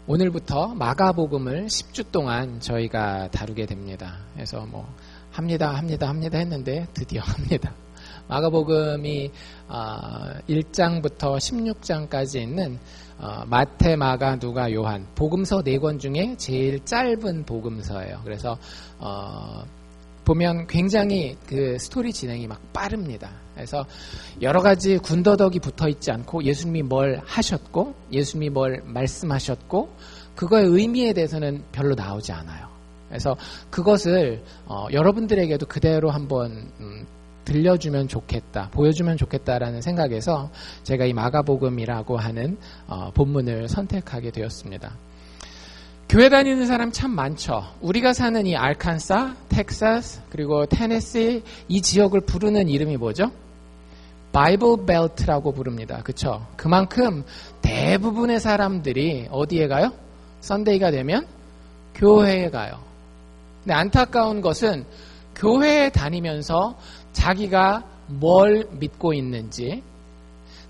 오늘부터 마가복음을 10주 동안 저희가 다루게 됩니다. 그래서 합니다 했는데 드디어 합니다. 마가복음이 1장부터 16장까지 있는 마태, 마가, 누가, 요한 복음서 4권 중에 제일 짧은 복음서예요. 그래서 보면 굉장히 그 스토리 진행이 막 빠릅니다. 그래서 여러 가지 군더더기 붙어 있지 않고 예수님이 뭘 하셨고 예수님이 뭘 말씀하셨고 그거의 의미에 대해서는 별로 나오지 않아요. 그래서 그것을 여러분들에게도 그대로 한번 들려주면 좋겠다, 보여주면 좋겠다라는 생각에서 제가 이 마가복음이라고 하는 본문을 선택하게 되었습니다. 교회 다니는 사람 참 많죠. 우리가 사는 이 알칸사, 텍사스, 그리고 테네시 이 지역을 부르는 이름이 뭐죠? 바이블 벨트라고 부릅니다. 그렇죠? 그만큼 대부분의 사람들이 어디에 가요? 선데이가 되면 교회에 가요. 근데 안타까운 것은 교회에 다니면서 자기가 뭘 믿고 있는지,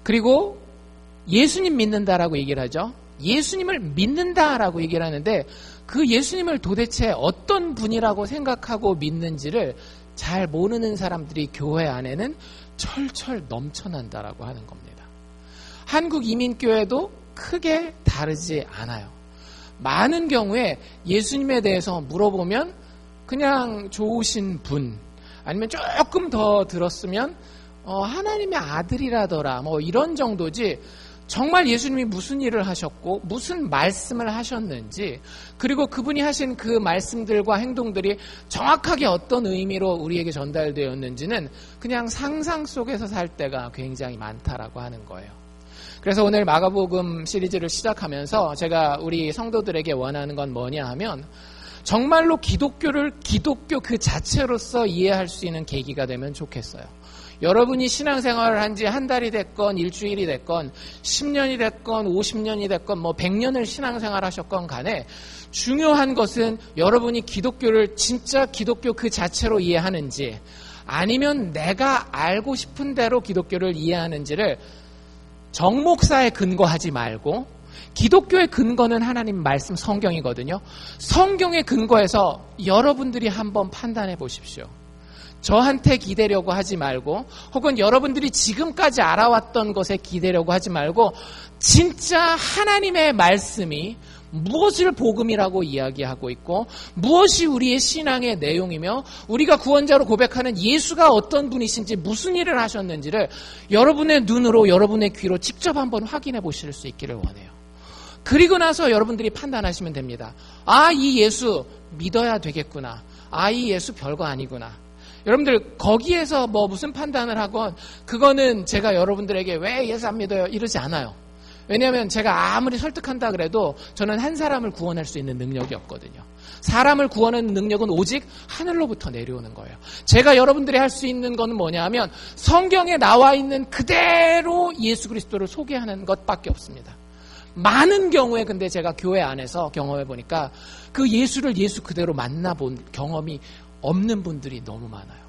그리고 예수님 믿는다라고 얘기를 하죠. 예수님을 믿는다라고 얘기를 하는데 그 예수님을 도대체 어떤 분이라고 생각하고 믿는지를 잘 모르는 사람들이 교회 안에는 철철 넘쳐난다라고 하는 겁니다. 한국 이민교회도 크게 다르지 않아요. 많은 경우에 예수님에 대해서 물어보면 그냥 좋으신 분, 아니면 조금 더 들었으면 하나님의 아들이라더라 이런 정도지, 정말 예수님이 무슨 일을 하셨고 무슨 말씀을 하셨는지, 그리고 그분이 하신 그 말씀들과 행동들이 정확하게 어떤 의미로 우리에게 전달되었는지는 그냥 상상 속에서 살 때가 굉장히 많다라고 하는 거예요. 그래서 오늘 마가복음 시리즈를 시작하면서 제가 우리 성도들에게 원하는 건 뭐냐 하면, 정말로 기독교를 기독교 그 자체로서 이해할 수 있는 계기가 되면 좋겠어요. 여러분이 신앙생활을 한 지 한 달이 됐건 일주일이 됐건 10년이 됐건 50년이 됐건 100년을 신앙생활 하셨건 간에 중요한 것은 여러분이 기독교를 진짜 기독교 그 자체로 이해하는지, 아니면 내가 알고 싶은 대로 기독교를 이해하는지를 정목사에 근거하지 말고, 기독교의 근거는 하나님 말씀 성경이거든요. 성경의 근거에서 여러분들이 한번 판단해 보십시오. 저한테 기대려고 하지 말고, 혹은 여러분들이 지금까지 알아왔던 것에 기대려고 하지 말고, 진짜 하나님의 말씀이 무엇을 복음이라고 이야기하고 있고 무엇이 우리의 신앙의 내용이며 우리가 구원자로 고백하는 예수가 어떤 분이신지, 무슨 일을 하셨는지를 여러분의 눈으로 여러분의 귀로 직접 한번 확인해 보실 수 있기를 원해요. 그리고 나서 여러분들이 판단하시면 됩니다. 이 예수 믿어야 되겠구나. 이 예수 별거 아니구나. 여러분들 거기에서 무슨 판단을 하건 그거는 제가 여러분들에게 왜 예수 안 믿어요 이러지 않아요. 왜냐하면 제가 아무리 설득한다 그래도 저는 한 사람을 구원할 수 있는 능력이 없거든요. 사람을 구원하는 능력은 오직 하늘로부터 내려오는 거예요. 제가 여러분들이 할 수 있는 건 뭐냐 하면 성경에 나와 있는 그대로 예수 그리스도를 소개하는 것밖에 없습니다. 많은 경우에 근데 제가 교회 안에서 경험해 보니까 그 예수를 예수 그대로 만나본 경험이 없는 분들이 너무 많아요.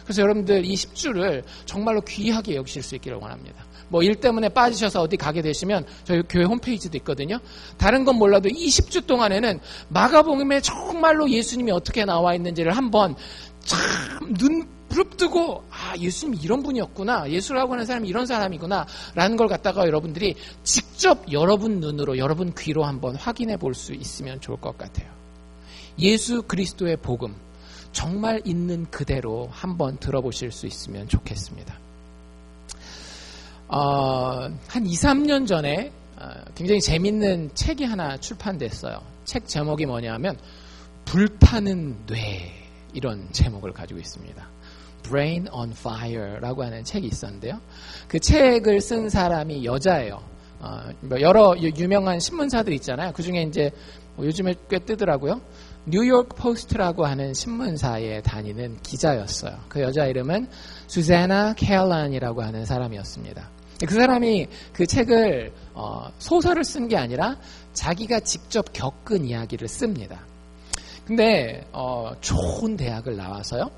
그래서 여러분들 이 10주를 정말로 귀하게 여기실 수 있기를 원합니다. 일 때문에 빠지셔서 어디 가게 되시면 저희 교회 홈페이지도 있거든요. 다른 건 몰라도 이 10주 동안에는 마가복음에 정말로 예수님이 어떻게 나와 있는지를 한번 참 눈 부릅뜨고 예수님이 이런 분이었구나, 예수라고 하는 사람이 이런 사람이구나 라는 걸 갖다가 여러분들이 직접 여러분 눈으로 여러분 귀로 한번 확인해 볼 수 있으면 좋을 것 같아요. 예수 그리스도의 복음 정말 있는 그대로 한번 들어보실 수 있으면 좋겠습니다. 한 2, 3년 전에 굉장히 재밌는 책이 하나 출판됐어요. 책 제목이 뭐냐면 불타는 뇌, 이런 제목을 가지고 있습니다. Brain on Fire라고 하는 책이 있었는데요. 그 책을 쓴 사람이 여자예요. 여러 유명한 신문사들 있잖아요. 그 중에 이제 요즘에 꽤 뜨더라고요. 뉴욕 포스트라고 하는 신문사에 다니는 기자였어요. 그 여자 이름은 수제나 캐럴란이라고 하는 사람이었습니다. 그 사람이 그 책을 소설을 쓴 게 아니라 자기가 직접 겪은 이야기를 씁니다. 근데 좋은 대학을 나와서요,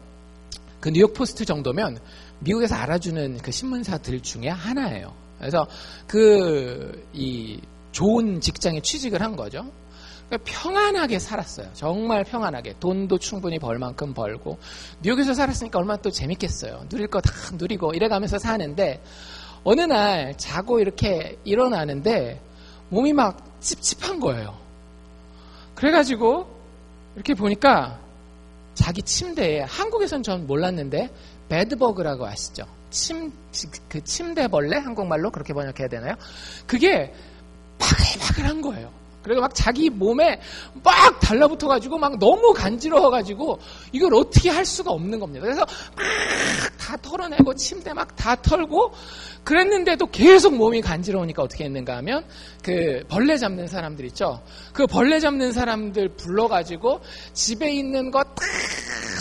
그 뉴욕 포스트 정도면 미국에서 알아주는 그 신문사들 중에 하나예요. 그래서 이 좋은 직장에 취직을 한 거죠. 그러니까 평안하게 살았어요. 정말 평안하게. 돈도 충분히 벌 만큼 벌고. 뉴욕에서 살았으니까 얼마나 또 재밌겠어요. 누릴 거 다 누리고 이래가면서 사는데 어느 날 자고 이렇게 일어나는데 몸이 막 찝찝한 거예요. 그래가지고 이렇게 보니까 자기 침대에, 한국에선 전 몰랐는데 배드버그라고 아시죠? 그 침대벌레? 한국말로 그렇게 번역해야 되나요? 그게 바글바글한 거예요. 그리고 막 자기 몸에 막 달라붙어가지고 막 너무 간지러워가지고 이걸 어떻게 할 수가 없는 겁니다. 그래서 막 다 털어내고 침대 막 다 털고 그랬는데도 계속 몸이 간지러우니까 어떻게 했는가 하면 그 벌레 잡는 사람들 있죠. 그 벌레 잡는 사람들 불러가지고 집에 있는 거 다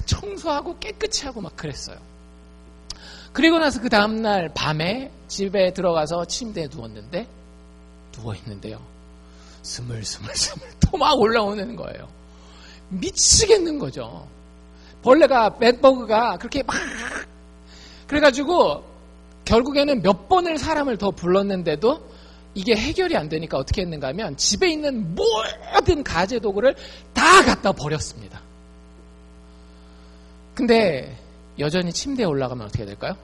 청소하고 깨끗이 하고 막 그랬어요. 그리고 나서 그 다음날 밤에 집에 들어가서 침대에 누워있는데요. 스물스물 또 막 올라오는 거예요. 미치겠는 거죠. 벌레가, bedbug가 그렇게 막 그래가지고 결국에는 몇 번을 사람을 더 불렀는데도 이게 해결이 안 되니까 어떻게 했는가 하면 집에 있는 모든 가재 도구를 다 갖다 버렸습니다. 근데 여전히 침대에 올라가면 어떻게 될까요?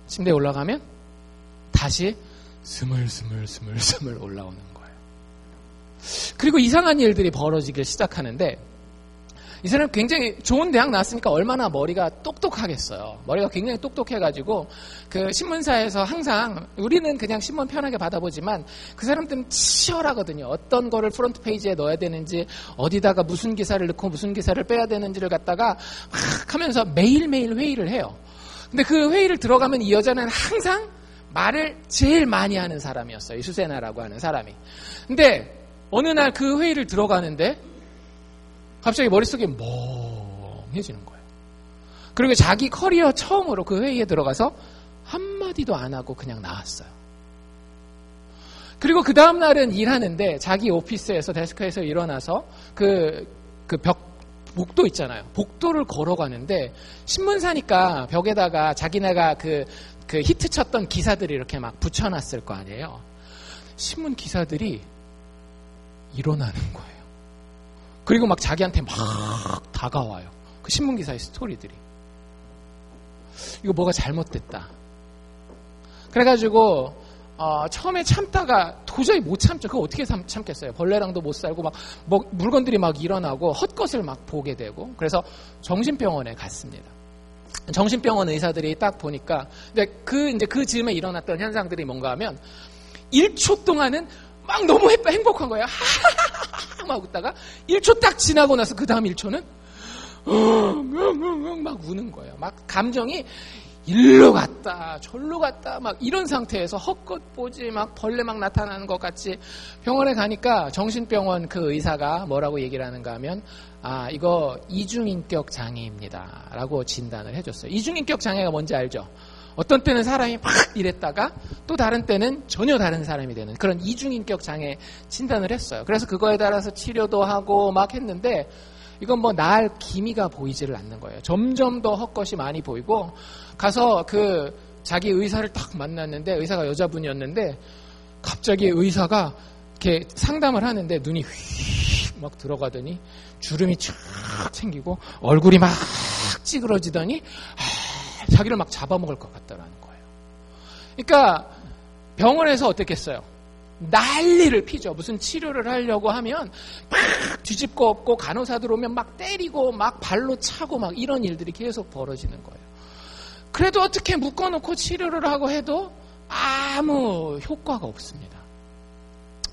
침대에 올라가면 다시 스물스물 올라오는 거예요. 그리고 이상한 일들이 벌어지기 시작하는데 이 사람 굉장히 좋은 대학 나왔으니까 얼마나 머리가 똑똑하겠어요. 머리가 굉장히 똑똑해가지고 그 신문사에서 항상 우리는 그냥 신문 편하게 받아보지만 그 사람들은 치열하거든요. 어떤 거를 프론트 페이지에 넣어야 되는지 어디다가 무슨 기사를 넣고 무슨 기사를 빼야 되는지를 갖다가 막 하면서 매일매일 회의를 해요. 근데 그 회의를 들어가면 이 여자는 항상 말을 제일 많이 하는 사람이었어요. 이 수세나라고 하는 사람이. 근데 어느 날 그 회의를 들어가는데 갑자기 머릿속이 멍해지는 거예요. 그리고 자기 커리어 처음으로 그 회의에 들어가서 한마디도 안 하고 그냥 나왔어요. 그리고 그 다음날은 일하는데 자기 오피스에서 데스크에서 일어나서 복도 있잖아요. 복도를 걸어가는데 신문사니까 벽에다가 자기네가 그 히트 쳤던 기사들이 이렇게 막 붙여놨을 거 아니에요. 신문 기사들이 일어나는 거예요. 그리고 막 자기한테 막 다가와요. 그 신문 기사의 스토리들이. 이거 뭐가 잘못됐다. 그래가지고 처음에 참다가 도저히 못 참죠. 그거 어떻게 참겠어요. 벌레랑도 못 살고 막 물건들이 막 일어나고 헛것을 막 보게 되고 그래서 정신병원에 갔습니다. 정신병원 의사들이 딱 보니까 이제 그 즈음에 일어났던 현상들이 뭔가 하면 1초 동안은 막 너무 행복한 거예요. 막 웃다가 1초 딱 지나고 나서 그 다음 1초는 막 우는 거예요. 막 감정이 일로 갔다 절로 갔다 막 이런 상태에서 헛것 보지 막 벌레 막 나타나는 것 같이 병원에 가니까 정신병원 그 의사가 뭐라고 얘기를 하는가 하면 이거 이중인격 장애입니다 라고 진단을 해줬어요. 이중인격 장애가 뭔지 알죠? 어떤 때는 사람이 막 이랬다가 또 다른 때는 전혀 다른 사람이 되는 그런 이중인격 장애 진단을 했어요. 그래서 그거에 따라서 치료도 하고 막 했는데 이건 뭐 나을 기미가 보이지를 않는 거예요. 점점 더 헛것이 많이 보이고 가서 그 자기 의사를 딱 만났는데 의사가 여자분이었는데 갑자기 의사가 이렇게 상담을 하는데 눈이 휙 막 들어가더니 주름이 쫙 생기고 얼굴이 막 찌그러지더니 자기를 막 잡아먹을 것 같다라는 거예요. 그러니까 병원에서 어땠겠어요? 난리를 피죠. 무슨 치료를 하려고 하면 막 뒤집고 엎고 간호사들 오면 막 때리고 막 발로 차고 막 이런 일들이 계속 벌어지는 거예요. 그래도 어떻게 묶어놓고 치료를 하고 해도 아무 효과가 없습니다.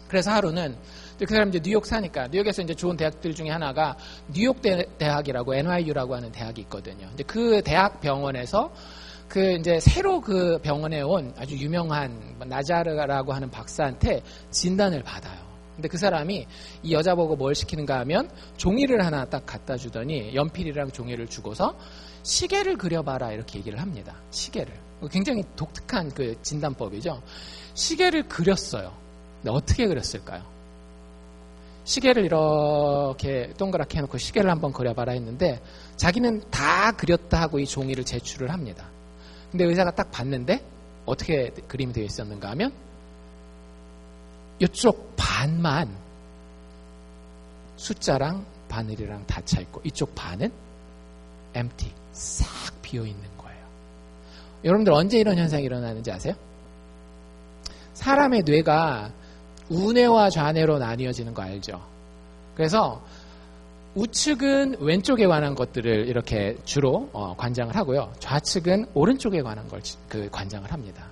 그래서 하루는 그 사람 이제 뉴욕 사니까 뉴욕에서 이제 좋은 대학들 중에 하나가 뉴욕 대학이라고 NYU라고 하는 대학이 있거든요. 이제 그 대학 병원에서 그 이제 새로 그 병원에 온 아주 유명한 나자르라고 하는 박사한테 진단을 받아요. 근데 그 사람이 이 여자 보고 뭘 시키는가 하면 종이를 하나 딱 갖다 주더니 연필이랑 종이를 주고서 시계를 그려봐라 이렇게 얘기를 합니다. 시계를. 굉장히 독특한 그 진단법이죠. 시계를 그렸어요. 근데 어떻게 그렸을까요? 시계를 이렇게 동그랗게 해놓고 시계를 한번 그려봐라 했는데 자기는 다 그렸다 하고 이 종이를 제출을 합니다. 근데 의사가 딱 봤는데 어떻게 그림이 되어 있었는가 하면 이쪽 반만 숫자랑 바늘이랑 다 차 있고 이쪽 반은 empty, 싹 비어 있는 거예요. 여러분들 언제 이런 현상이 일어나는지 아세요? 사람의 뇌가 우뇌와 좌뇌로 나뉘어지는 거 알죠? 그래서 우측은 왼쪽에 관한 것들을 이렇게 주로 관장을 하고요. 좌측은 오른쪽에 관한 걸 관장을 합니다.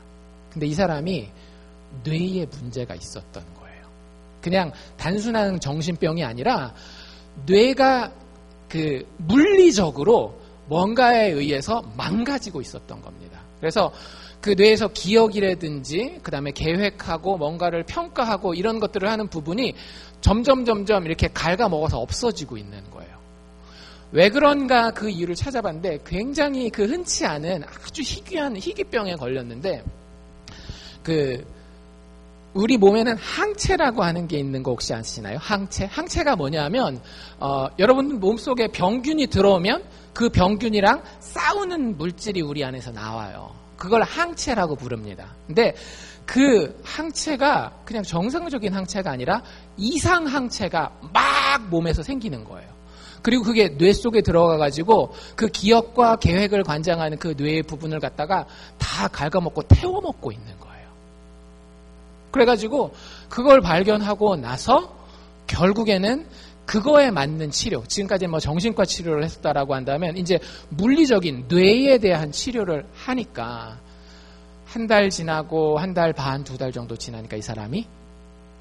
근데 이 사람이 뇌에 문제가 있었던 거예요. 그냥 단순한 정신병이 아니라 뇌가 물리적으로 뭔가에 의해서 망가지고 있었던 겁니다. 그래서 그 뇌에서 기억이라든지 그 다음에 계획하고 뭔가를 평가하고 이런 것들을 하는 부분이 점점 이렇게 갉아먹어서 없어지고 있는 거예요. 왜 그런가 그 이유를 찾아봤는데 굉장히 흔치 않은 아주 희귀한 희귀병에 걸렸는데 우리 몸에는 항체라고 하는 게 있는 거 혹시 아시나요? 항체가 뭐냐면 여러분 몸속에 병균이 들어오면 그 병균이랑 싸우는 물질이 우리 안에서 나와요. 그걸 항체라고 부릅니다. 근데 그 항체가 그냥 정상적인 항체가 아니라 이상 항체가 막 몸에서 생기는 거예요. 그리고 그게 뇌 속에 들어가가지고 그 기억과 계획을 관장하는 그 뇌의 부분을 갖다가 다 갉아먹고 태워먹고 있는 거예요. 그래가지고 그걸 발견하고 나서 결국에는 그거에 맞는 치료, 지금까지 정신과 치료를 했었다라고 한다면 이제 물리적인 뇌에 대한 치료를 하니까 한 달 지나고 한 달 반, 2달 정도 지나니까 이 사람이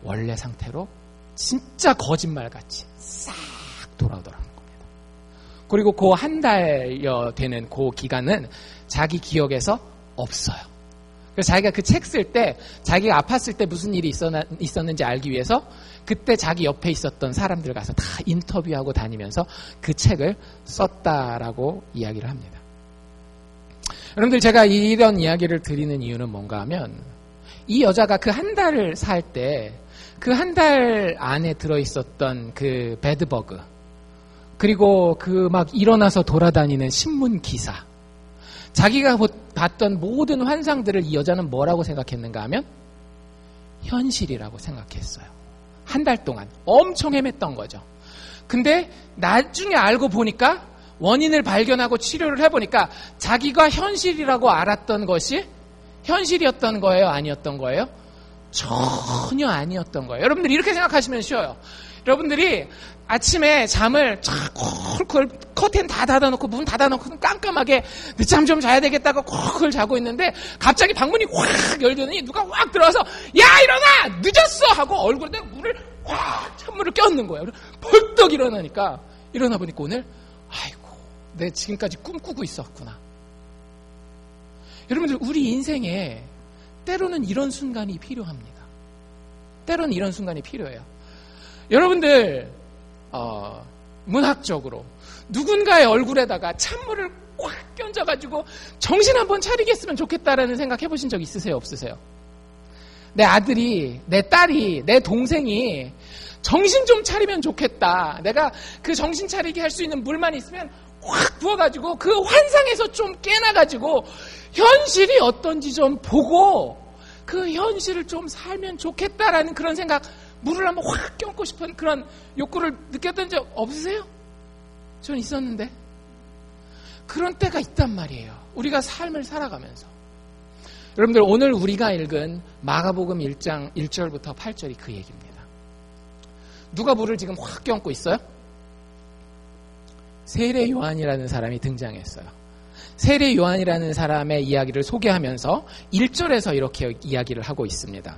원래 상태로 진짜 거짓말같이 싹 돌아오더라는 겁니다. 그리고 그 한 달여 되는 그 기간은 자기 기억에서 없어요. 그래서 자기가 그 책 쓸 때 자기가 아팠을 때 무슨 일이 있었는지 알기 위해서 그때 자기 옆에 있었던 사람들 가서 다 인터뷰하고 다니면서 그 책을 썼다라고 이야기를 합니다. 여러분들 제가 이런 이야기를 드리는 이유는 뭔가 하면 이 여자가 그 한 달을 살 때 그 한 달 안에 들어있었던 그 배드버그 그리고 막 일어나서 돌아다니는 신문 기사 자기가 봤던 모든 환상들을 이 여자는 뭐라고 생각했는가 하면 현실이라고 생각했어요. 한 달 동안 엄청 헤맸던 거죠. 근데 나중에 알고 보니까 원인을 발견하고 치료를 해보니까 자기가 현실이라고 알았던 것이 현실이었던 거예요? 아니었던 거예요? 전혀 아니었던 거예요. 여러분들이 이렇게 생각하시면 쉬워요. 여러분들이 아침에 잠을 콜콜 커튼 다 닫아놓고 문 닫아놓고 깜깜하게 늦잠 좀 자야 되겠다고 콜콜 자고 있는데 갑자기 방문이 확 열더니 누가 확 들어와서 야 일어나 늦었어 하고 얼굴에 물을 확 찬물을 껴안는 거예요. 벌떡 일어나니까 일어나 보니까 오늘 아이고 내 지금까지 꿈꾸고 있었구나. 여러분들 우리 인생에 때로는 이런 순간이 필요합니다. 때로는 이런 순간이 필요해요. 여러분들 문학적으로 누군가의 얼굴에다가 찬물을 꽉 끼얹어가지고 정신 한번 차리겠으면 좋겠다라는 생각 해보신 적 있으세요? 없으세요? 내 아들이, 내 딸이, 내 동생이 정신 좀 차리면 좋겠다. 내가 그 정신 차리게 할 수 있는 물만 있으면 확 부어가지고 그 환상에서 좀 깨나가지고 현실이 어떤지 좀 보고 그 현실을 좀 살면 좋겠다라는 그런 생각, 물을 한번 확 껴안고 싶은 그런 욕구를 느꼈던 적 없으세요? 전 있었는데. 그런 때가 있단 말이에요. 우리가 삶을 살아가면서. 여러분들 오늘 우리가 읽은 마가복음 1장 1절부터 8절이 그 얘기입니다. 누가 물을 지금 확 껴안고 있어요? 세례 요한이라는 사람이 등장했어요. 세례 요한이라는 사람의 이야기를 소개하면서 1절에서 이렇게 이야기를 하고 있습니다.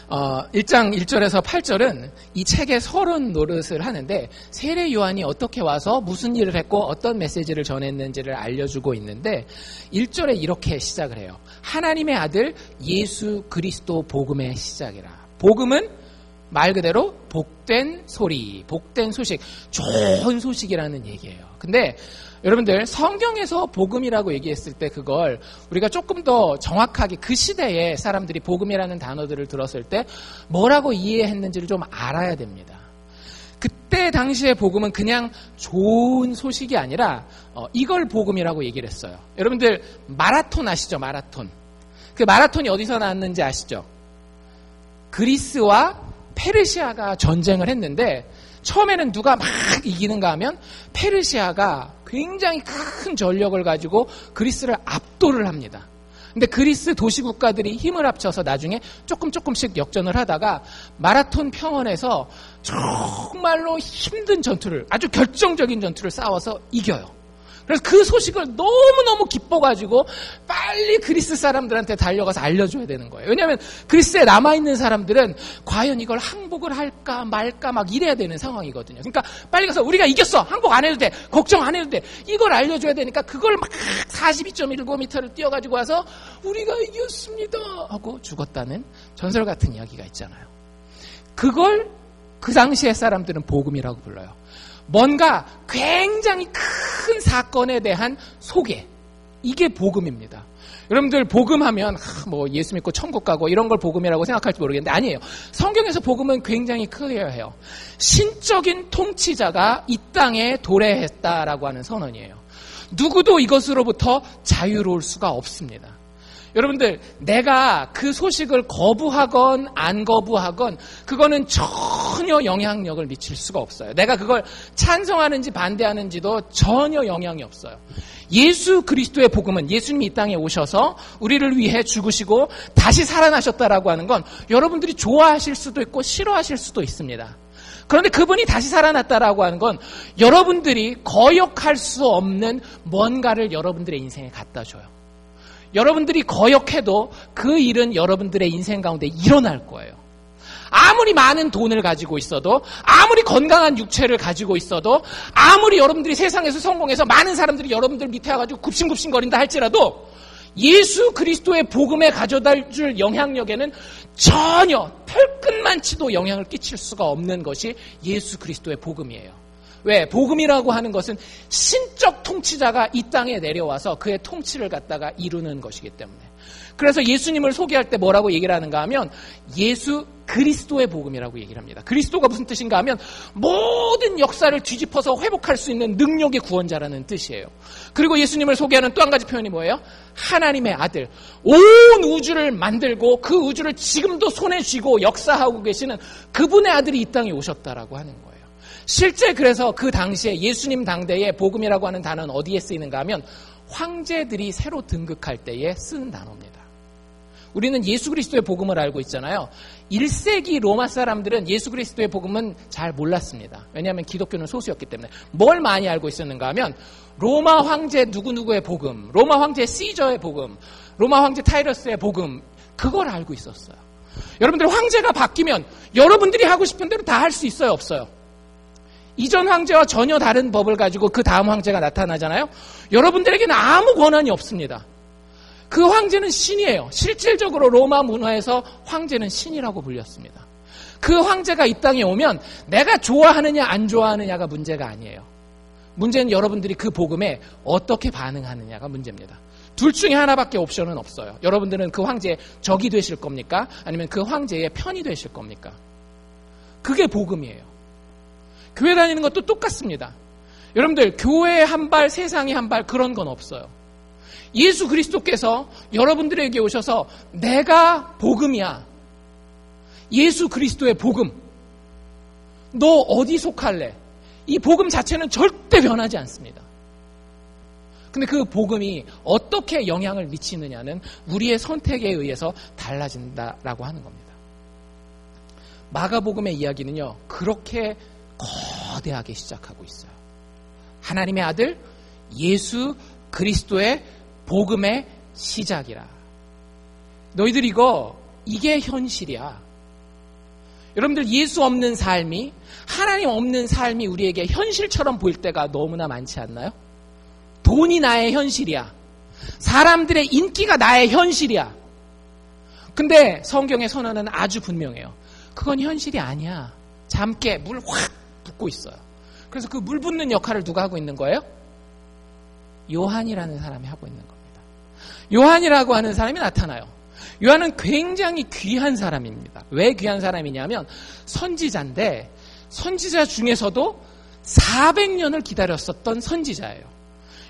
1장 1절에서 8절은 이 책의 서론 노릇을 하는데 세례 요한이 어떻게 와서 무슨 일을 했고 어떤 메시지를 전했는지를 알려주고 있는데 1절에 이렇게 시작을 해요. 하나님의 아들 예수 그리스도 복음의 시작이라. 복음은 말 그대로 복된 소리, 복된 소식, 좋은 소식이라는 얘기예요. 근데 여러분들 성경에서 복음이라고 얘기했을 때 그걸 우리가 조금 더 정확하게 그 시대에 사람들이 복음이라는 단어들을 들었을 때 뭐라고 이해했는지를 좀 알아야 됩니다. 그때 당시의 복음은 그냥 좋은 소식이 아니라 이걸 복음이라고 얘기를 했어요. 여러분들 마라톤 아시죠? 마라톤. 그 마라톤이 어디서 나왔는지 아시죠? 그리스와 페르시아가 전쟁을 했는데 처음에는 누가 막 이기는가 하면 페르시아가 굉장히 큰 전력을 가지고 그리스를 압도를 합니다. 근데 그리스 도시국가들이 힘을 합쳐서 나중에 조금씩 역전을 하다가 마라톤 평원에서 정말로 힘든 전투를, 아주 결정적인 전투를 싸워서 이겨요. 그래서 그 소식을 너무너무 기뻐가지고 빨리 그리스 사람들한테 달려가서 알려줘야 되는 거예요. 왜냐하면 그리스에 남아있는 사람들은 과연 이걸 항복을 할까 말까 막 이래야 되는 상황이거든요. 그러니까 빨리 가서 우리가 이겼어. 항복 안 해도 돼. 걱정 안 해도 돼. 이걸 알려줘야 되니까 그걸 막 42.1km를 뛰어가지고 와서 우리가 이겼습니다 하고 죽었다는 전설 같은 이야기가 있잖아요. 그걸 그 당시의 사람들은 복음이라고 불러요. 뭔가 굉장히 큰 사건에 대한 소개. 이게 복음입니다. 여러분들 복음하면 뭐 예수 믿고 천국 가고 이런 걸 복음이라고 생각할지 모르겠는데 아니에요. 성경에서 복음은 굉장히 클리어해요. 신적인 통치자가 이 땅에 도래했다라고 하는 선언이에요. 누구도 이것으로부터 자유로울 수가 없습니다. 여러분들, 내가 그 소식을 거부하건 안 거부하건 그거는 전혀 영향력을 미칠 수가 없어요. 내가 그걸 찬성하는지 반대하는지도 전혀 영향이 없어요. 예수 그리스도의 복음은 예수님이 이 땅에 오셔서 우리를 위해 죽으시고 다시 살아나셨다라고 하는 건 여러분들이 좋아하실 수도 있고 싫어하실 수도 있습니다. 그런데 그분이 다시 살아났다라고 하는 건 여러분들이 거역할 수 없는 뭔가를 여러분들의 인생에 갖다 줘요. 여러분들이 거역해도 그 일은 여러분들의 인생 가운데 일어날 거예요. 아무리 많은 돈을 가지고 있어도, 아무리 건강한 육체를 가지고 있어도, 아무리 여러분들이 세상에서 성공해서 많은 사람들이 여러분들 밑에 와가지고 굽신굽신거린다 할지라도 예수 그리스도의 복음에 가져다 줄 영향력에는 전혀 털끝만치도 영향을 끼칠 수가 없는 것이 예수 그리스도의 복음이에요. 왜? 복음이라고 하는 것은 신적 통치자가 이 땅에 내려와서 그의 통치를 갖다가 이루는 것이기 때문에. 그래서 예수님을 소개할 때 뭐라고 얘기를 하는가 하면 예수 그리스도의 복음이라고 얘기를 합니다. 그리스도가 무슨 뜻인가 하면 모든 역사를 뒤집어서 회복할 수 있는 능력의 구원자라는 뜻이에요. 그리고 예수님을 소개하는 또 한 가지 표현이 뭐예요? 하나님의 아들. 온 우주를 만들고 그 우주를 지금도 손에 쥐고 역사하고 계시는 그분의 아들이 이 땅에 오셨다라고 하는 거예요. 실제 그래서 그 당시에 예수님 당대에 복음이라고 하는 단어는 어디에 쓰이는가 하면 황제들이 새로 등극할 때에 쓰는 단어입니다. 우리는 예수 그리스도의 복음을 알고 있잖아요. 1세기 로마 사람들은 예수 그리스도의 복음은 잘 몰랐습니다. 왜냐하면 기독교는 소수였기 때문에. 뭘 많이 알고 있었는가 하면 로마 황제 누구누구의 복음, 로마 황제 시저의 복음, 로마 황제 타이러스의 복음, 그걸 알고 있었어요. 여러분들 황제가 바뀌면 여러분들이 하고 싶은 대로 다 할 수 있어요, 없어요? 이전 황제와 전혀 다른 법을 가지고 그 다음 황제가 나타나잖아요. 여러분들에게는 아무 권한이 없습니다. 그 황제는 신이에요. 실질적으로 로마 문화에서 황제는 신이라고 불렸습니다. 그 황제가 이 땅에 오면 내가 좋아하느냐 안 좋아하느냐가 문제가 아니에요. 문제는 여러분들이 그 복음에 어떻게 반응하느냐가 문제입니다. 둘 중에 하나밖에 옵션은 없어요. 여러분들은 그 황제의 적이 되실 겁니까? 아니면 그 황제의 편이 되실 겁니까? 그게 복음이에요. 교회 다니는 것도 똑같습니다. 여러분들 교회에 한 발, 세상에 한 발 그런 건 없어요. 예수 그리스도께서 여러분들에게 오셔서 내가 복음이야. 예수 그리스도의 복음. 너 어디 속할래? 이 복음 자체는 절대 변하지 않습니다. 근데 그 복음이 어떻게 영향을 미치느냐는 우리의 선택에 의해서 달라진다라고 하는 겁니다. 마가복음의 이야기는요, 그렇게 거대하게 시작하고 있어요. 하나님의 아들 예수 그리스도의 복음의 시작이라. 너희들 이게 현실이야. 여러분들 예수 없는 삶이, 하나님 없는 삶이 우리에게 현실처럼 보일 때가 너무나 많지 않나요? 돈이 나의 현실이야. 사람들의 인기가 나의 현실이야. 근데 성경의 선언은 아주 분명해요. 그건 현실이 아니야. 잠깨 물 확 붓고 있어요. 그래서 그 물 붓는 역할을 누가 하고 있는 거예요? 요한이라는 사람이 하고 있는 겁니다. 요한이라고 하는 사람이 나타나요. 요한은 굉장히 귀한 사람입니다. 왜 귀한 사람이냐면 선지자인데 선지자 중에서도 400년을 기다렸었던 선지자예요.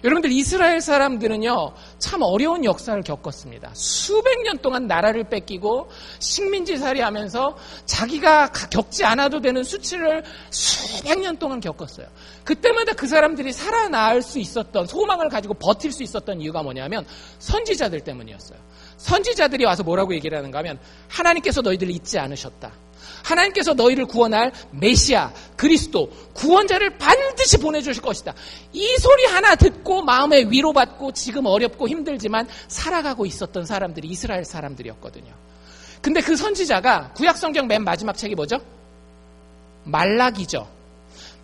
여러분들 이스라엘 사람들은요 참 어려운 역사를 겪었습니다. 수백 년 동안 나라를 뺏기고 식민지살이 하면서 자기가 겪지 않아도 되는 수치를 수백 년 동안 겪었어요. 그때마다 그 사람들이 살아날 수 있었던 소망을 가지고 버틸 수 있었던 이유가 뭐냐면 선지자들 때문이었어요. 선지자들이 와서 뭐라고 얘기를 하는가 하면 하나님께서 너희들을 잊지 않으셨다. 하나님께서 너희를 구원할 메시아, 그리스도, 구원자를 반드시 보내주실 것이다. 이 소리 하나 듣고 마음에 위로받고 지금 어렵고 힘들지만 살아가고 있었던 사람들이 이스라엘 사람들이었거든요. 근데 그 선지자가 구약성경 맨 마지막 책이 뭐죠? 말라기죠.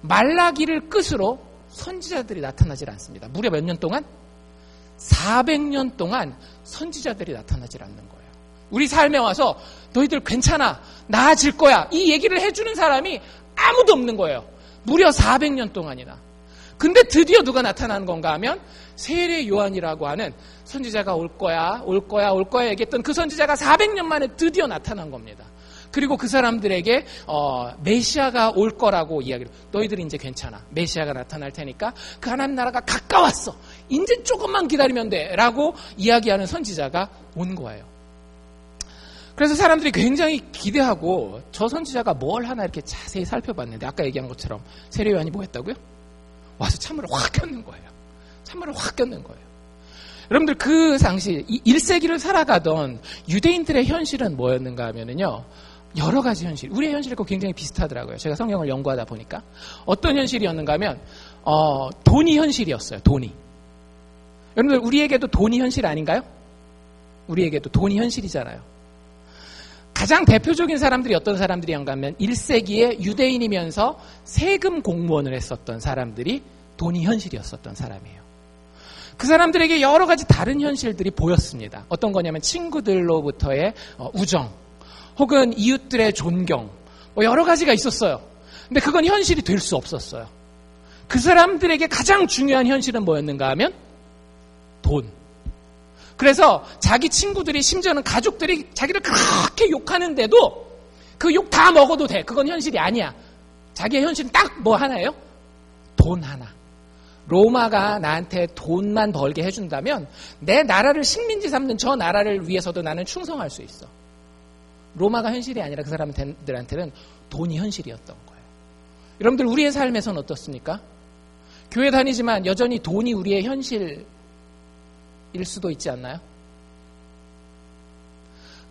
말라기를 끝으로 선지자들이 나타나질 않습니다. 무려 몇 년 동안? 400년 동안 선지자들이 나타나질 않는 거예요. 우리 삶에 와서 너희들 괜찮아, 나아질 거야 이 얘기를 해주는 사람이 아무도 없는 거예요. 무려 400년 동안이나. 근데 드디어 누가 나타나는 건가 하면 세례 요한이라고 하는 선지자가 올 거야 얘기했던 그 선지자가 400년 만에 드디어 나타난 겁니다. 그리고 그 사람들에게 메시아가 올 거라고 이야기를, 너희들이 이제 괜찮아, 메시아가 나타날 테니까 그 하나님 나라가 가까웠어, 이제 조금만 기다리면 돼 라고 이야기하는 선지자가 온 거예요. 그래서 사람들이 굉장히 기대하고 저 선지자가 뭘 하나 이렇게 자세히 살펴봤는데 아까 얘기한 것처럼 세례 요한이 뭐 했다고요? 와서 찬물을 확 꼈는 거예요. 찬물을 확 꼈는 거예요. 여러분들 그 당시 1세기를 살아가던 유대인들의 현실은 뭐였는가 하면은요, 여러 가지 현실, 우리의 현실과 굉장히 비슷하더라고요. 제가 성경을 연구하다 보니까 어떤 현실이었는가 하면 돈이 현실이었어요. 돈이. 여러분들 우리에게도 돈이 현실 아닌가요? 우리에게도 돈이 현실이잖아요. 가장 대표적인 사람들이 어떤 사람들이었는가 하면 1세기에 유대인이면서 세금 공무원을 했었던 사람들이 돈이 현실이었었던 사람이에요. 그 사람들에게 여러 가지 다른 현실들이 보였습니다. 어떤 거냐면 친구들로부터의 우정, 혹은 이웃들의 존경, 뭐 여러 가지가 있었어요. 근데 그건 현실이 될 수 없었어요. 그 사람들에게 가장 중요한 현실은 뭐였는가 하면 돈. 그래서 자기 친구들이, 심지어는 가족들이 자기를 그렇게 욕하는데도 그 욕 다 먹어도 돼. 그건 현실이 아니야. 자기의 현실은 딱 뭐 하나예요? 돈 하나. 로마가 나한테 돈만 벌게 해준다면 내 나라를 식민지 삼는 저 나라를 위해서도 나는 충성할 수 있어. 로마가 현실이 아니라 그 사람들한테는 돈이 현실이었던 거예요. 여러분들 우리의 삶에서는 어떻습니까? 교회 다니지만 여전히 돈이 우리의 현실일 수도 있지 않나요?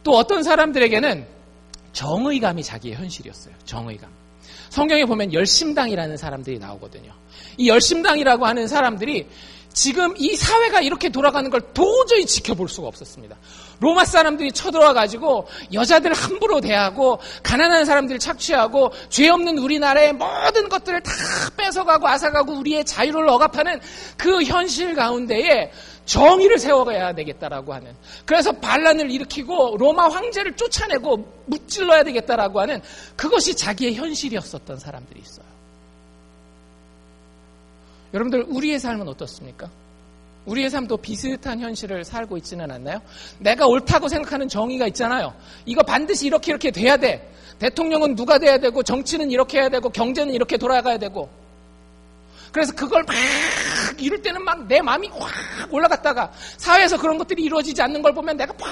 또 어떤 사람들에게는 정의감이 자기의 현실이었어요. 정의감. 성경에 보면 열심당이라는 사람들이 나오거든요. 이 열심당이라고 하는 사람들이 지금 이 사회가 이렇게 돌아가는 걸 도저히 지켜볼 수가 없었습니다. 로마 사람들이 쳐들어와가지고 여자들 함부로 대하고 가난한 사람들을 착취하고 죄 없는 우리나라의 모든 것들을 다 뺏어가고 앗아가고 우리의 자유를 억압하는 그 현실 가운데에 정의를 세워가야 되겠다라고 하는, 그래서 반란을 일으키고 로마 황제를 쫓아내고 무찔러야 되겠다라고 하는 그것이 자기의 현실이었었던 사람들이 있어요. 여러분들 우리의 삶은 어떻습니까? 우리의 삶도 비슷한 현실을 살고 있지는 않나요? 내가 옳다고 생각하는 정의가 있잖아요. 이거 반드시 이렇게 돼야 돼. 대통령은 누가 돼야 되고 정치는 이렇게 해야 되고 경제는 이렇게 돌아가야 되고, 그래서 그걸 막 이럴 때는 막 내 마음이 확 올라갔다가 사회에서 그런 것들이 이루어지지 않는 걸 보면 내가 팍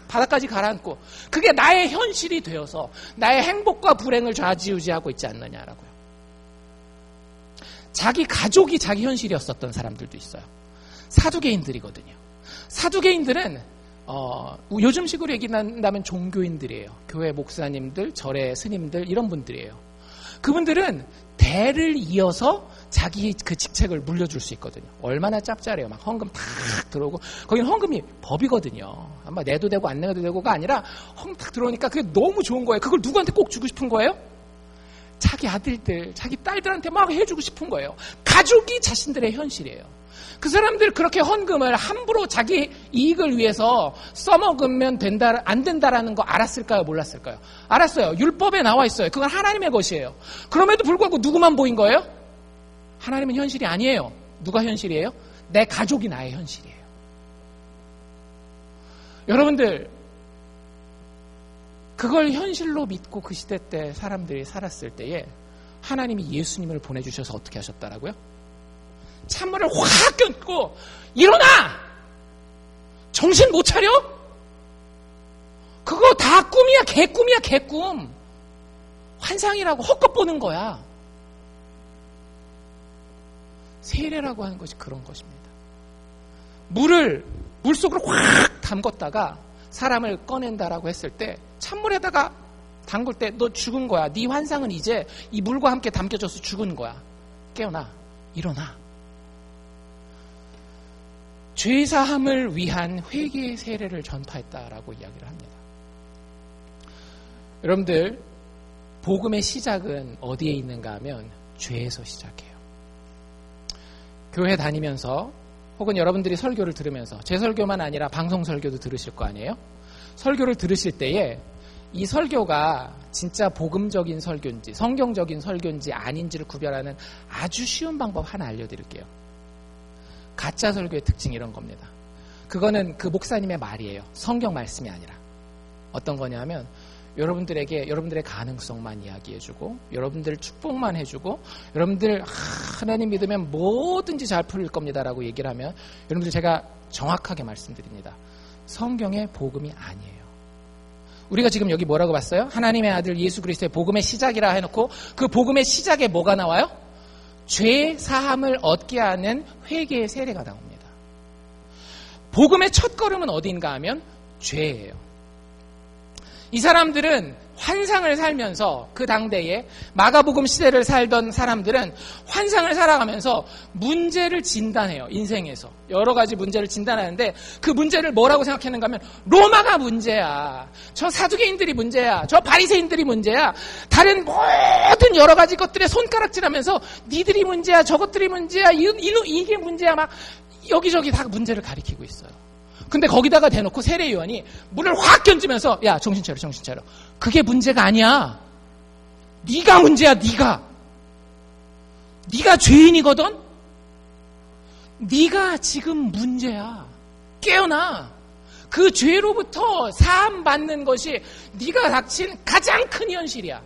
바닥까지 가라앉고, 그게 나의 현실이 되어서 나의 행복과 불행을 좌지우지하고 있지 않느냐라고요. 자기 가족이 자기 현실이었었던 사람들도 있어요. 사두개인들이거든요. 사두개인들은 요즘식으로 얘기한다면 종교인들이에요. 교회 목사님들, 절의 스님들, 이런 분들이에요. 그분들은 대를 이어서 자기 그 직책을 물려줄 수 있거든요. 얼마나 짭짤해요. 막 헌금 탁 들어오고, 거기는 헌금이 법이거든요. 아마 내도 되고 안 내도 되고가 아니라 헌금 탁 들어오니까 그게 너무 좋은 거예요. 그걸 누구한테 꼭 주고 싶은 거예요? 자기 아들들, 자기 딸들한테 막 해주고 싶은 거예요. 가족이 자신들의 현실이에요. 그 사람들 그렇게 헌금을 함부로 자기 이익을 위해서 써먹으면 된다, 안 된다라는 거 알았을까요? 몰랐을까요? 알았어요. 율법에 나와 있어요. 그건 하나님의 것이에요. 그럼에도 불구하고 누구만 보인 거예요? 하나님은 현실이 아니에요. 누가 현실이에요? 내 가족이 나의 현실이에요. 여러분들, 그걸 현실로 믿고 그 시대 때 사람들이 살았을 때에 하나님이 예수님을 보내주셔서 어떻게 하셨다라고요? 찬물을 확 끊고 일어나! 정신 못 차려? 그거 다 꿈이야, 개꿈이야, 개꿈. 환상이라고 헛것 보는 거야. 세례라고 하는 것이 그런 것입니다. 물속으로 확 담궜다가 사람을 꺼낸다라고 했을 때 찬물에다가 담글 때 너 죽은 거야. 네 환상은 이제 이 물과 함께 담겨져서 죽은 거야. 깨어나. 일어나. 죄사함을 위한 회개의 세례를 전파했다라고 이야기를 합니다. 여러분들, 복음의 시작은 어디에 있는가 하면 죄에서 시작해요. 교회 다니면서 혹은 여러분들이 설교를 들으면서, 제 설교만 아니라 방송 설교도 들으실 거 아니에요? 설교를 들으실 때에 이 설교가 진짜 복음적인 설교인지 성경적인 설교인지 아닌지를 구별하는 아주 쉬운 방법 하나 알려드릴게요. 가짜 설교의 특징이 이런 겁니다. 그거는 그 목사님의 말이에요. 성경 말씀이 아니라. 어떤 거냐면 여러분들에게 여러분들의 가능성만 이야기해주고 여러분들 축복만 해주고 여러분들 하나님 믿으면 뭐든지 잘 풀릴 겁니다라고 얘기를 하면 여러분들 제가 정확하게 말씀드립니다. 성경의 복음이 아니에요. 우리가 지금 여기 뭐라고 봤어요? 하나님의 아들 예수 그리스도의 복음의 시작이라 해놓고 그 복음의 시작에 뭐가 나와요? 죄 사함을 얻게 하는 회개의 세례가 나옵니다. 복음의 첫걸음은 어디인가 하면 죄예요. 이 사람들은 환상을 살면서 그 당대에 마가복음 시대를 살던 사람들은 환상을 살아가면서 문제를 진단해요. 인생에서 여러 가지 문제를 진단하는데 그 문제를 뭐라고 생각했는가 하면 로마가 문제야. 저 사두개인들이 문제야. 저 바리새인들이 문제야. 다른 모든 여러 가지 것들에 손가락질하면서 니들이 문제야. 저것들이 문제야. 이게 문제야. 막 여기저기 다 문제를 가리키고 있어요. 근데 거기다가 대놓고 세례 요한이 물을 확 던지면서 야 정신 차려 정신 차려. 그게 문제가 아니야. 네가 문제야. 네가 죄인이거든. 네가 지금 문제야. 깨어나. 그 죄로부터 사함 받는 것이 네가 닥친 가장 큰 현실이야.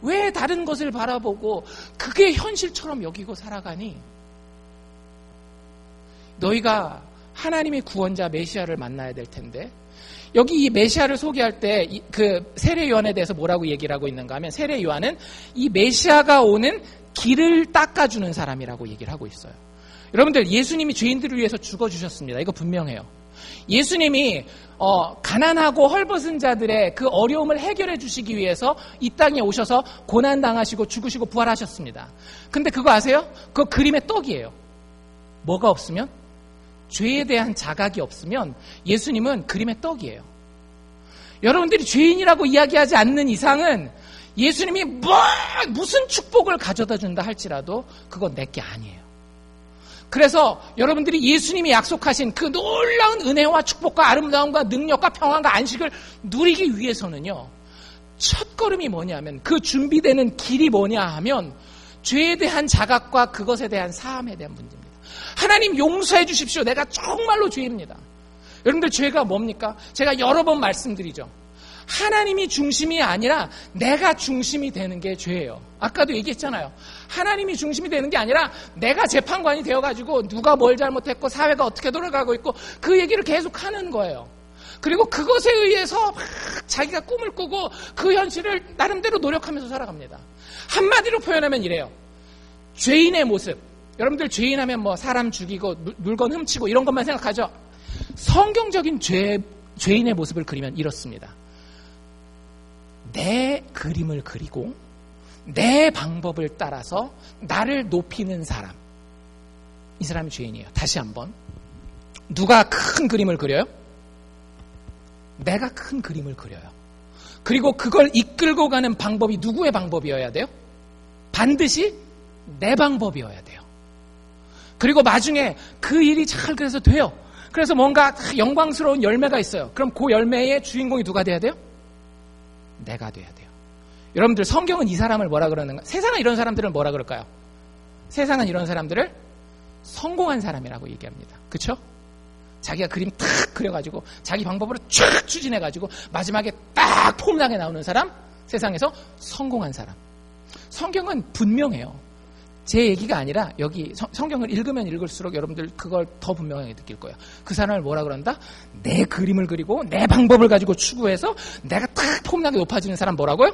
왜 다른 것을 바라보고 그게 현실처럼 여기고 살아가니? 너희가 하나님의 구원자 메시아를 만나야 될 텐데 여기 이 메시아를 소개할 때 그 세례 요한에 대해서 뭐라고 얘기를 하고 있는가 하면 세례 요한은 이 메시아가 오는 길을 닦아주는 사람이라고 얘기를 하고 있어요. 여러분들 예수님이 죄인들을 위해서 죽어주셨습니다. 이거 분명해요. 예수님이 가난하고 헐벗은 자들의 그 어려움을 해결해 주시기 위해서 이 땅에 오셔서 고난당하시고 죽으시고 부활하셨습니다. 근데 그거 아세요? 그거 그림의 떡이에요. 뭐가 없으면? 죄에 대한 자각이 없으면 예수님은 그림의 떡이에요. 여러분들이 죄인이라고 이야기하지 않는 이상은 예수님이 무슨 축복을 가져다 준다 할지라도 그건 내게 아니에요. 그래서 여러분들이 예수님이 약속하신 그 놀라운 은혜와 축복과 아름다움과 능력과 평안과 안식을 누리기 위해서는요. 첫걸음이 뭐냐면 그 준비되는 길이 뭐냐 하면 죄에 대한 자각과 그것에 대한 사함에 대한 문제입니다. 하나님 용서해 주십시오. 내가 정말로 죄입니다. 여러분들 죄가 뭡니까? 제가 여러 번 말씀드리죠. 하나님이 중심이 아니라 내가 중심이 되는 게 죄예요. 아까도 얘기했잖아요. 하나님이 중심이 되는 게 아니라 내가 재판관이 되어가지고 누가 뭘 잘못했고 사회가 어떻게 돌아가고 있고 그 얘기를 계속 하는 거예요. 그리고 그것에 의해서 막 자기가 꿈을 꾸고 그 현실을 나름대로 노력하면서 살아갑니다. 한마디로 표현하면 이래요. 죄인의 모습. 여러분들 죄인하면 뭐 사람 죽이고 물건 훔치고 이런 것만 생각하죠. 성경적인 죄인의 모습을 그리면 이렇습니다. 내 그림을 그리고 내 방법을 따라서 나를 높이는 사람. 이 사람이 죄인이에요. 다시 한번. 누가 큰 그림을 그려요? 내가 큰 그림을 그려요. 그리고 그걸 이끌고 가는 방법이 누구의 방법이어야 돼요? 반드시 내 방법이어야 돼요. 그리고 나중에 그 일이 잘 그래서 돼요. 그래서 뭔가 영광스러운 열매가 있어요. 그럼 그 열매의 주인공이 누가 돼야 돼요? 내가 돼야 돼요. 여러분들 성경은 이 사람을 뭐라 그러는가? 세상은 이런 사람들을 뭐라 그럴까요? 세상은 이런 사람들을 성공한 사람이라고 얘기합니다. 그렇죠? 자기가 그림 탁 그려가지고 자기 방법으로 쫙 추진해가지고 마지막에 딱 폼나게 나오는 사람? 세상에서 성공한 사람. 성경은 분명해요. 제 얘기가 아니라 여기 성경을 읽으면 읽을수록 여러분들 그걸 더 분명하게 느낄 거예요. 그 사람을 뭐라 그런다? 내 그림을 그리고 내 방법을 가지고 추구해서 내가 탁 폼나게 높아지는 사람 뭐라고요?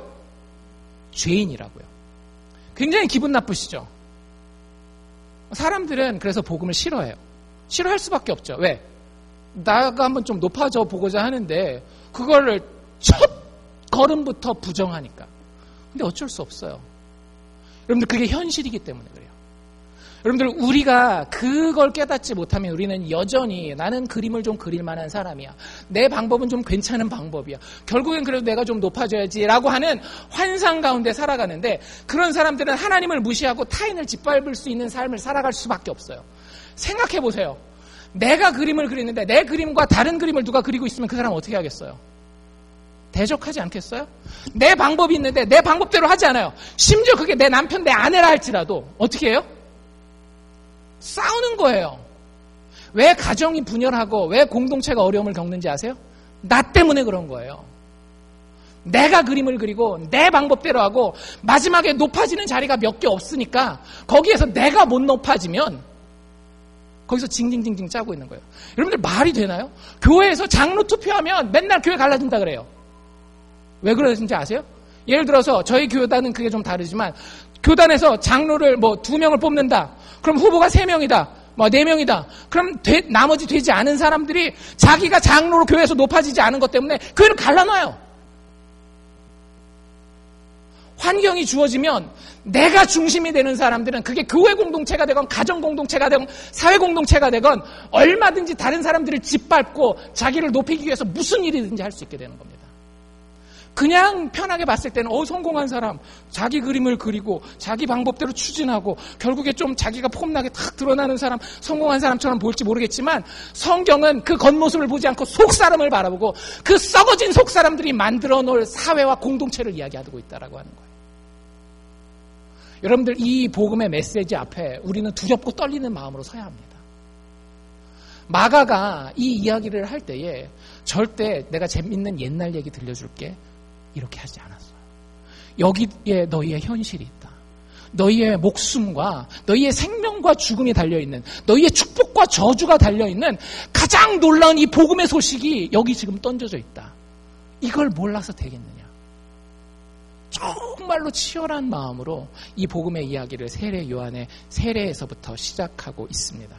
죄인이라고요. 굉장히 기분 나쁘시죠? 사람들은 그래서 복음을 싫어해요. 싫어할 수밖에 없죠. 왜? 나가 한번 좀 높아져 보고자 하는데 그거를 첫 걸음부터 부정하니까. 근데 어쩔 수 없어요. 여러분들 그게 현실이기 때문에 그래요. 여러분들 우리가 그걸 깨닫지 못하면 우리는 여전히 나는 그림을 좀 그릴 만한 사람이야. 내 방법은 좀 괜찮은 방법이야. 결국엔 그래도 내가 좀 높아져야지라고 하는 환상 가운데 살아가는데 그런 사람들은 하나님을 무시하고 타인을 짓밟을 수 있는 삶을 살아갈 수밖에 없어요. 생각해 보세요. 내가 그림을 그리는데 내 그림과 다른 그림을 누가 그리고 있으면 그 사람 어떻게 하겠어요? 대적하지 않겠어요? 내 방법이 있는데 내 방법대로 하지 않아요. 심지어 그게 내 남편, 내 아내라 할지라도 어떻게 해요? 싸우는 거예요. 왜 가정이 분열하고 왜 공동체가 어려움을 겪는지 아세요? 나 때문에 그런 거예요. 내가 그림을 그리고 내 방법대로 하고 마지막에 높아지는 자리가 몇 개 없으니까 거기에서 내가 못 높아지면 거기서 징징징징 짜고 있는 거예요. 여러분들 말이 되나요? 교회에서 장로 투표하면 맨날 교회 갈라진다 그래요. 왜 그러는지 아세요? 예를 들어서 저희 교단은 그게 좀 다르지만 교단에서 장로를 뭐 2명을 뽑는다. 그럼 후보가 3명이다. 뭐 4명이다. 그럼 나머지 되지 않은 사람들이 자기가 장로로 교회에서 높아지지 않은 것 때문에 교회를 갈라놔요. 환경이 주어지면 내가 중심이 되는 사람들은 그게 교회 공동체가 되건 가정 공동체가 되건 사회 공동체가 되건 얼마든지 다른 사람들을 짓밟고 자기를 높이기 위해서 무슨 일이든지 할 수 있게 되는 겁니다. 그냥 편하게 봤을 때는 성공한 사람, 자기 그림을 그리고 자기 방법대로 추진하고 결국에 좀 자기가 폼나게 탁 드러나는 사람, 성공한 사람처럼 보일지 모르겠지만 성경은 그 겉모습을 보지 않고 속사람을 바라보고 그 썩어진 속사람들이 만들어 놓을 사회와 공동체를 이야기하고 있다라고 하는 거예요. 여러분들 이 복음의 메시지 앞에 우리는 두렵고 떨리는 마음으로 서야 합니다. 마가가 이 이야기를 할 때에 절대 내가 재밌는 옛날 얘기 들려줄게 이렇게 하지 않았어요. 여기에 너희의 현실이 있다. 너희의 목숨과 너희의 생명과 죽음이 달려있는 정의의 축복과 저주가 달려있는 가장 놀라운 이 복음의 소식이 여기 지금 던져져 있다. 이걸 몰라서 되겠느냐. 정말로 치열한 마음으로 이 복음의 이야기를 세례 요한의 세례에서부터 시작하고 있습니다.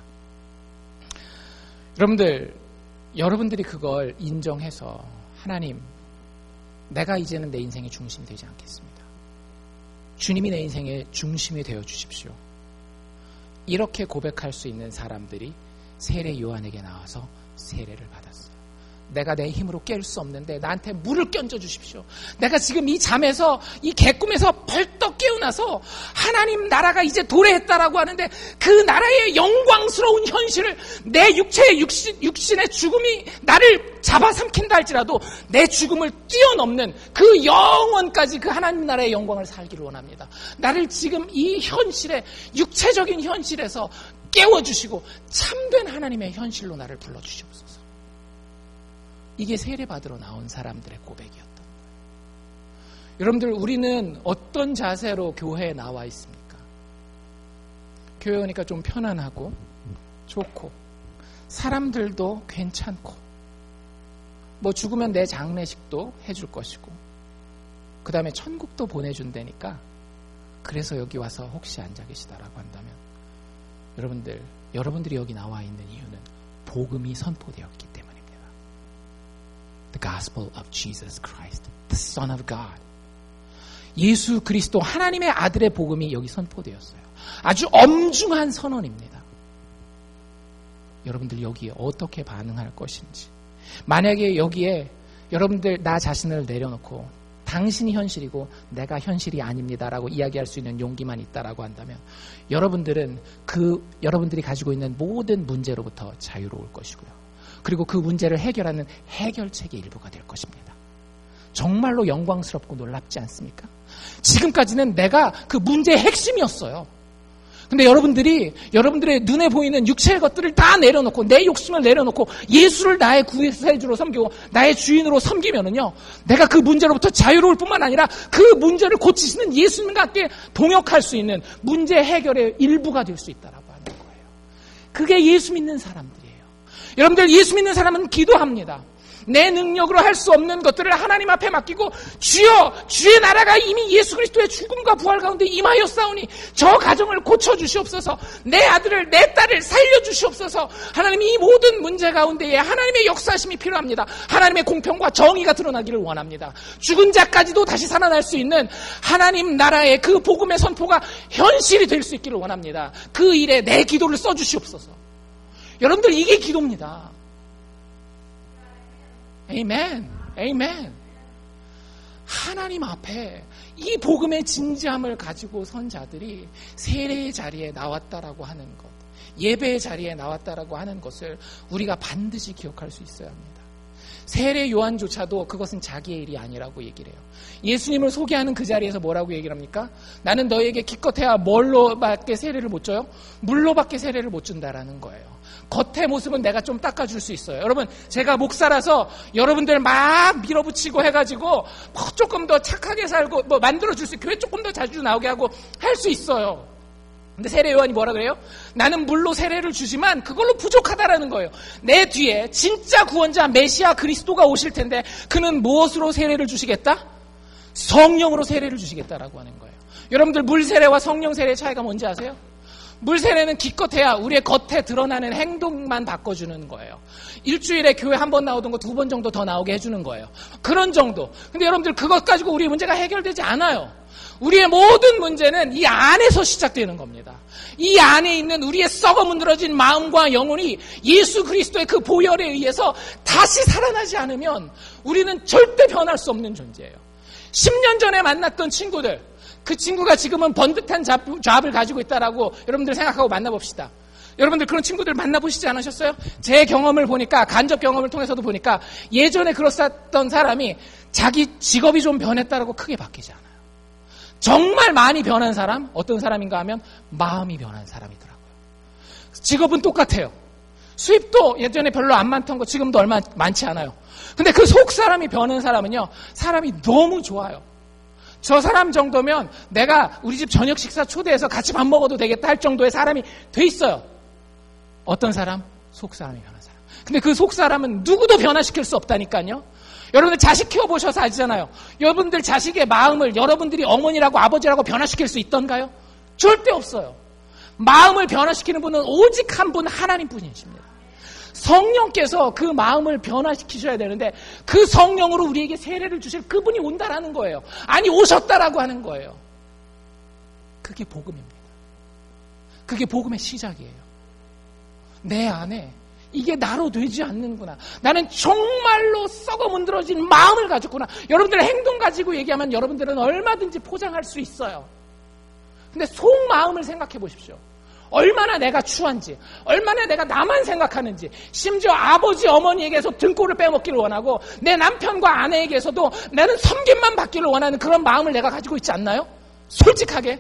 여러분들이 그걸 인정해서 하나님, 내가 이제는 내 인생의 중심이 되지 않겠습니다. 주님이 내 인생의 중심이 되어 주십시오. 이렇게 고백할 수 있는 사람들이 세례 요한에게 나와서 세례를 받았어요. 내가 내 힘으로 깰 수 없는데 나한테 물을 끼얹어 주십시오. 내가 지금 이 잠에서, 이 개꿈에서 벌떡 깨어나서 하나님 나라가 이제 도래했다라고 하는데 그 나라의 영광스러운 현실을 내 육체의 육신의 죽음이 나를 잡아삼킨다 할지라도 내 죽음을 뛰어넘는 그 영원까지 그 하나님 나라의 영광을 살기를 원합니다. 나를 지금 이 현실에, 육체적인 현실에서 깨워주시고 참된 하나님의 현실로 나를 불러주시옵소서. 이게 세례받으러 나온 사람들의 고백이었던 거예요. 여러분들, 우리는 어떤 자세로 교회에 나와 있습니까? 교회 오니까 좀 편안하고 좋고 사람들도 괜찮고 뭐 죽으면 내 장례식도 해줄 것이고 그 다음에 천국도 보내준다니까 그래서 여기 와서 혹시 앉아 계시다라고 한다면 여러분들이 여기 나와 있는 이유는 복음이 선포되었기 때문입니다. The gospel of Jesus Christ, the Son of God. 예수 그리스도 하나님의 아들의 복음이 여기 선포되었어요. 아주 엄중한 선언입니다. 여러분들 여기에 어떻게 반응할 것인지. 만약에 여기에 여러분들 나 자신을 내려놓고 당신이 현실이고 내가 현실이 아닙니다라고 이야기할 수 있는 용기만 있다라고 한다면 여러분들이 가지고 있는 모든 문제로부터 자유로울 것이고요. 그리고 그 문제를 해결하는 해결책의 일부가 될 것입니다. 정말로 영광스럽고 놀랍지 않습니까? 지금까지는 내가 그 문제의 핵심이었어요. 근데 여러분들의 눈에 보이는 육체의 것들을 다 내려놓고 내 욕심을 내려놓고 예수를 나의 구세주로 섬기고 나의 주인으로 섬기면은요, 내가 그 문제로부터 자유로울 뿐만 아니라 그 문제를 고치시는 예수님과 함께 동역할 수 있는 문제 해결의 일부가 될 수 있다라고 하는 거예요. 그게 예수 믿는 사람들이에요. 여러분들, 예수 믿는 사람은 기도합니다. 내 능력으로 할 수 없는 것들을 하나님 앞에 맡기고, 주여, 주의 나라가 이미 예수 그리스도의 죽음과 부활 가운데 임하였사오니 저 가정을 고쳐주시옵소서, 내 아들을, 내 딸을 살려주시옵소서. 하나님이 이 모든 문제 가운데에 하나님의 역사심이 필요합니다. 하나님의 공평과 정의가 드러나기를 원합니다. 죽은 자까지도 다시 살아날 수 있는 하나님 나라의 그 복음의 선포가 현실이 될 수 있기를 원합니다. 그 일에 내 기도를 써주시옵소서. 여러분들, 이게 기도입니다. 아멘, 아멘. 하나님 앞에 이 복음의 진지함을 가지고 선 자들이 세례의 자리에 나왔다라고 하는 것, 예배의 자리에 나왔다라고 하는 것을 우리가 반드시 기억할 수 있어야 합니다. 세례 요한조차도 그것은 자기의 일이 아니라고 얘기를 해요. 예수님을 소개하는 그 자리에서 뭐라고 얘기를 합니까? 나는 너에게 기껏해야 뭘로밖에 세례를 못 줘요? 물로밖에 세례를 못 준다라는 거예요. 겉의 모습은 내가 좀 닦아줄 수 있어요. 여러분, 제가 목사라서 여러분들 막 밀어붙이고 해가지고 조금 더 착하게 살고 만들어줄 수, 교회 조금 더 자주 나오게 하고 할 수 있어요. 근데 세례 요한이 뭐라 그래요? 나는 물로 세례를 주지만 그걸로 부족하다라는 거예요. 내 뒤에 진짜 구원자 메시아 그리스도가 오실 텐데 그는 무엇으로 세례를 주시겠다? 성령으로 세례를 주시겠다라고 하는 거예요. 여러분들, 물 세례와 성령 세례의 차이가 뭔지 아세요? 물 세례는 기껏해야 우리의 겉에 드러나는 행동만 바꿔주는 거예요. 일주일에 교회 한 번 나오던 거 2번 정도 더 나오게 해주는 거예요. 그런 정도. 근데 여러분들, 그것 가지고 우리의 문제가 해결되지 않아요. 우리의 모든 문제는 이 안에서 시작되는 겁니다. 이 안에 있는 우리의 썩어 문드러진 마음과 영혼이 예수 그리스도의 그 보혈에 의해서 다시 살아나지 않으면 우리는 절대 변할 수 없는 존재예요. 10년 전에 만났던 친구들, 그 친구가 지금은 번듯한 잡을 가지고 있다라고 여러분들 생각하고 만나봅시다. 여러분들, 그런 친구들 만나보시지 않으셨어요? 제 경험을 보니까, 간접 경험을 통해서도 보니까 예전에 그렇았던 사람이 자기 직업이 좀 변했다라고 크게 바뀌지 않아요. 정말 많이 변한 사람, 어떤 사람인가 하면 마음이 변한 사람이더라고요. 직업은 똑같아요. 수입도 예전에 별로 안 많던 거 지금도 얼마 많지 않아요. 근데 그 속 사람이 변한 사람은요, 사람이 너무 좋아요. 저 사람 정도면 내가 우리 집 저녁 식사 초대해서 같이 밥 먹어도 되겠다 할 정도의 사람이 돼 있어요. 어떤 사람? 속 사람이 변한 사람. 근데 그 속 사람은 누구도 변화시킬 수 없다니까요. 여러분들 자식 키워보셔서 아시잖아요. 여러분들 자식의 마음을 여러분들이 어머니라고 아버지라고 변화시킬 수 있던가요? 절대 없어요. 마음을 변화시키는 분은 오직 한 분, 하나님뿐이십니다. 성령께서 그 마음을 변화시키셔야 되는데 그 성령으로 우리에게 세례를 주실 그분이 온다라는 거예요. 아니, 오셨다라고 하는 거예요. 그게 복음입니다. 그게 복음의 시작이에요. 내 안에 이게 나로 되지 않는구나. 나는 정말로 썩어 문드러진 마음을 가졌구나. 여러분들의 행동 가지고 얘기하면 여러분들은 얼마든지 포장할 수 있어요. 근데 속마음을 생각해 보십시오. 얼마나 내가 추한지, 얼마나 내가 나만 생각하는지, 심지어 아버지, 어머니에게서 등골을 빼먹기를 원하고 내 남편과 아내에게서도 나는 섬김만 받기를 원하는 그런 마음을 내가 가지고 있지 않나요? 솔직하게.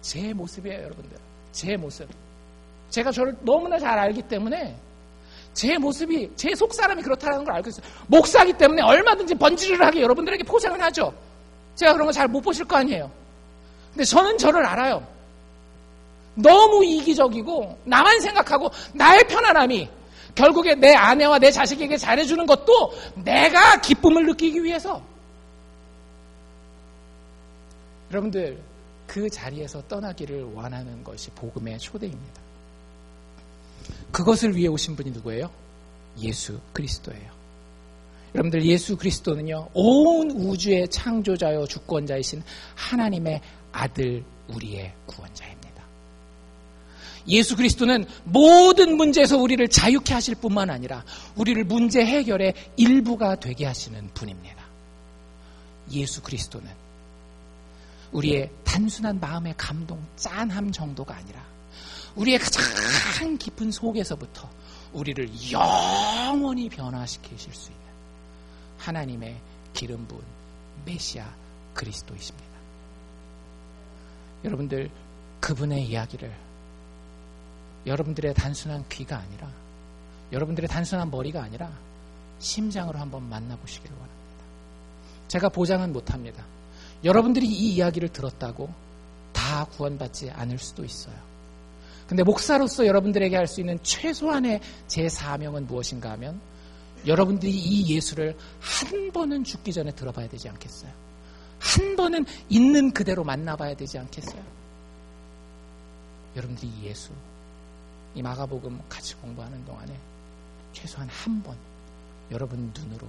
제 모습이에요, 여러분들. 제 모습. 제가 저를 너무나 잘 알기 때문에 제 모습이, 제 속사람이 그렇다는 걸 알고 있어요. 목사이기 때문에 얼마든지 번지르르하게 여러분들에게 포장을 하죠. 제가 그런 거 잘 못 보실 거 아니에요. 근데 저는 저를 알아요. 너무 이기적이고 나만 생각하고 나의 편안함이 결국에 내 아내와 내 자식에게 잘해주는 것도 내가 기쁨을 느끼기 위해서. 여러분들, 그 자리에서 떠나기를 원하는 것이 복음의 초대입니다. 그것을 위해 오신 분이 누구예요? 예수 그리스도예요. 여러분들, 예수 그리스도는요, 온 우주의 창조자요 주권자이신 하나님의 아들, 우리의 구원자입니다. 예수 그리스도는 모든 문제에서 우리를 자유케 하실 뿐만 아니라 우리를 문제 해결의 일부가 되게 하시는 분입니다. 예수 그리스도는 우리의 단순한 마음의 감동, 짠함 정도가 아니라 우리의 가장 깊은 속에서부터 우리를 영원히 변화시키실 수 있는 하나님의 기름 부은 메시아 그리스도이십니다. 여러분들 그분의 이야기를 여러분들의 단순한 귀가 아니라 여러분들의 단순한 머리가 아니라 심장으로 한번 만나보시기를 원합니다. 제가 보장은 못합니다. 여러분들이 이 이야기를 들었다고 다 구원받지 않을 수도 있어요. 근데 목사로서 여러분들에게 할 수 있는 최소한의 제 사명은 무엇인가 하면 여러분들이 이 예수를 한 번은 죽기 전에 들어봐야 되지 않겠어요? 한 번은 있는 그대로 만나봐야 되지 않겠어요? 여러분들이 이 예수, 이 마가복음 같이 공부하는 동안에 최소한 한 번 여러분 눈으로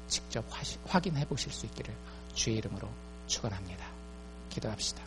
직접 확인해 보실 수 있기를 주의 이름으로 축원합니다. 기도합시다.